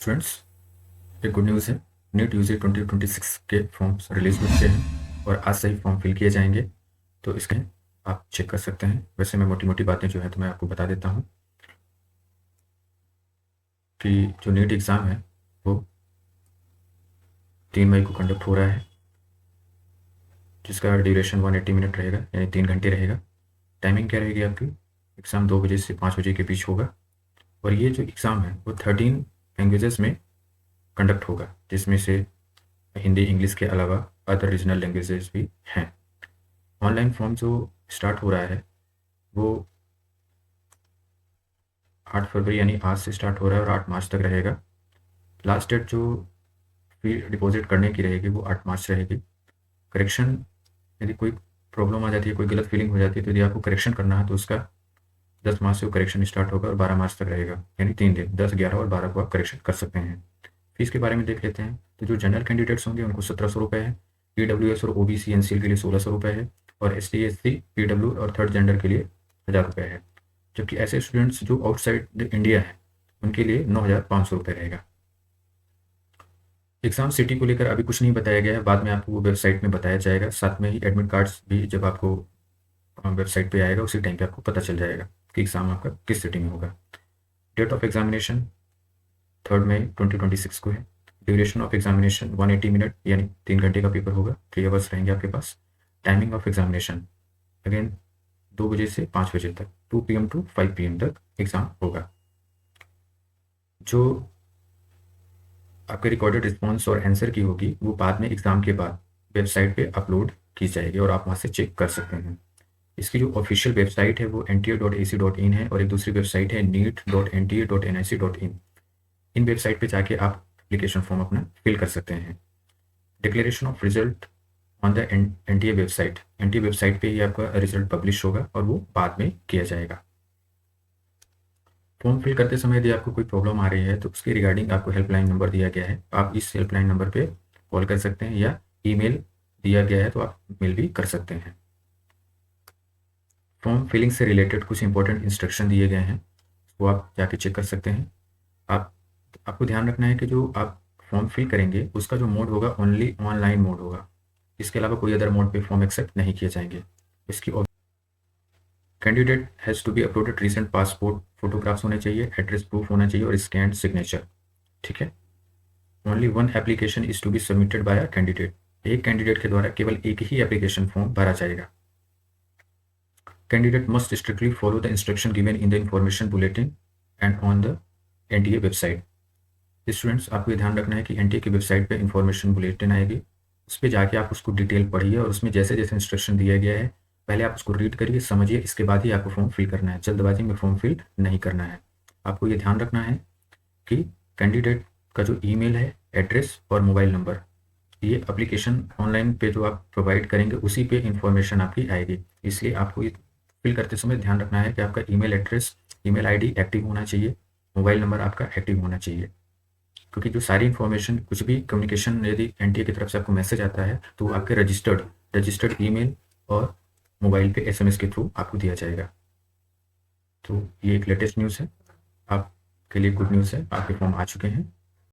Students, एक good news है। NEET UG 2026 के फॉर्म्स रिलीज हो चुके हैं और आज से ही फॉर्म फिल किए जाएंगे। तो इसके आप चेक कर सकते हैं। वैसे मैं मोटी मोटी बातें जो है तो मैं आपको बता देता हूँ कि जो नीट एग्ज़ाम है वो 3 मई को कंडक्ट हो रहा है, जिसका ड्यूरेशन 180 मिनट रहेगा, यानी 3 घंटे रहेगा। टाइमिंग क्या रहेगी आपकी? एग्ज़ाम 2 बजे से 5 बजे के बीच होगा और ये जो एग्ज़ाम है वो 13 लैंग्वेजेस में कंडक्ट होगा, जिसमें से हिंदी इंग्लिश के अलावा अदर रीजनल लैंग्वेजेस भी हैं। ऑनलाइन फॉर्म जो स्टार्ट हो रहा है वो 8 फरवरी यानी आज से स्टार्ट हो रहा है और 8 मार्च तक रहेगा। लास्ट डेट जो फी डिपॉजिट करने की रहेगी वो 8 मार्च रहेगी। करेक्शन, यदि कोई प्रॉब्लम आ जाती है, कोई गलत फीलिंग हो जाती है, तो यदि आपको करेक्शन करना है तो उसका 10 मार्च से वो करेक्शन स्टार्ट होगा और 12 मार्च तक रहेगा, यानी 3 दिन 10, 11 और 12 को आप करेक्शन कर सकते हैं। फीस के बारे में देख लेते हैं। तो जो जनरल कैंडिडेट्स होंगे उनको 1700 रुपये है। PWS और OBC NCL के लिए 1600 रुपये है और ST SC PW और थर्ड जेंडर के लिए 1000 रुपये है। जबकि ऐसे स्टूडेंट्स जो आउटसाइड द इंडिया हैं उनके लिए 9500 रुपये रहेगा। एग्ज़ाम सिटी को लेकर अभी कुछ नहीं बताया गया है, बाद में आपको वो वेबसाइट में बताया जाएगा। साथ में ही एडमिट कार्ड्स भी जब आपको वेबसाइट पे आएगा उसी टाइम पे आपको पता चल जाएगा कि एग्ज़ाम आपका किस सिटी में होगा। डेट ऑफ एग्जामिनेशन 3 मई 2026 को है। ड्यूरेशन ऑफ एग्जामिनेशन 180 मिनट, यानी 3 घंटे का पेपर होगा। 3 आवर्स रहेंगे आपके पास। टाइमिंग ऑफ एग्जामिनेशन अगेन 2 बजे से 5 बजे तक, 2 PM टू 5 PM तक एग्ज़ाम होगा। जो आपके रिकॉर्डेड रिस्पॉन्स और आंसर की होगी वो बाद में एग्ज़ाम के बाद वेबसाइट पे अपलोड की जाएगी और आप वहाँ से चेक कर सकते हैं। इसकी जो ऑफिशियल वेबसाइट है वो nta.ac.in है और एक दूसरी वेबसाइट है neet.nta.nic.in। इन वेबसाइट पे जाके आप एप्लीकेशन फॉर्म अपना फिल कर सकते हैं। Declaration of result on the NTA website, NTA website पे ही आपका रिजल्ट पब्लिश होगा और वो बाद में किया जाएगा। फॉर्म फिल करते समय यदि आपको कोई प्रॉब्लम आ रही है तो उसके रिगार्डिंग आपको हेल्पलाइन नंबर दिया गया है। आप इस हेल्पलाइन नंबर पे कॉल कर सकते हैं या ईमेल दिया गया है तो आप मेल भी कर सकते हैं। फॉर्म फिलिंग से रिलेटेड कुछ इंपॉर्टेंट इंस्ट्रक्शन दिए गए हैं, वो आप जाके चेक कर सकते हैं। आपको ध्यान रखना है कि जो आप फॉर्म फिल करेंगे उसका जो मोड होगा ओनली ऑनलाइन मोड होगा। इसके अलावा कोई अदर मोड पे फॉर्म एक्सेप्ट नहीं किए जाएंगे। इसकी candidate has to be uploaded recent passport photographs होने चाहिए, एड्रेस प्रूफ होना चाहिए और स्कैन सिग्नेचर। ठीक है। Only one application is to be submitted by a candidate. एक कैंडिडेट के द्वारा केवल एक ही एप्लीकेशन फॉर्म भरा जाएगा। Candidate must strictly follow the instruction given in the information bulletin and on the NTA website. Students, आपको ये ध्यान रखना है कि NTA की वेबसाइट पे इंफॉर्मेशन बुलेटिन आएगी, उस पर जाके आप उसको डिटेल पढ़िए और उसमें जैसे जैसे इंस्ट्रक्शन दिया गया है पहले आप उसको रीड करिए, समझिए, इसके बाद ही आपको फॉर्म फिल करना है। जल्दबाजी में फॉर्म फिल नहीं करना है। आपको ये ध्यान रखना है कि कैंडिडेट का जो ईमेल है, एड्रेस और मोबाइल नंबर, ये एप्लीकेशन ऑनलाइन पे जो आप प्रोवाइड करेंगे उसी पे इंफॉर्मेशन आपकी आएगी। इसलिए आपको ये फिल करते समय ध्यान रखना है कि आपका email address, email ID active होना चाहिए, मोबाइल नंबर आपका एक्टिव होना चाहिए। क्योंकि जो सारी इन्फॉर्मेशन, कुछ भी कम्युनिकेशन यदि NTA की तरफ से आपको मैसेज आता है तो वो आपके रजिस्टर्ड ईमेल और मोबाइल पे SMS के थ्रू आपको दिया जाएगा। तो ये एक लेटेस्ट न्यूज़ है, आपके लिए गुड न्यूज़ है, आपके फॉर्म आ चुके हैं।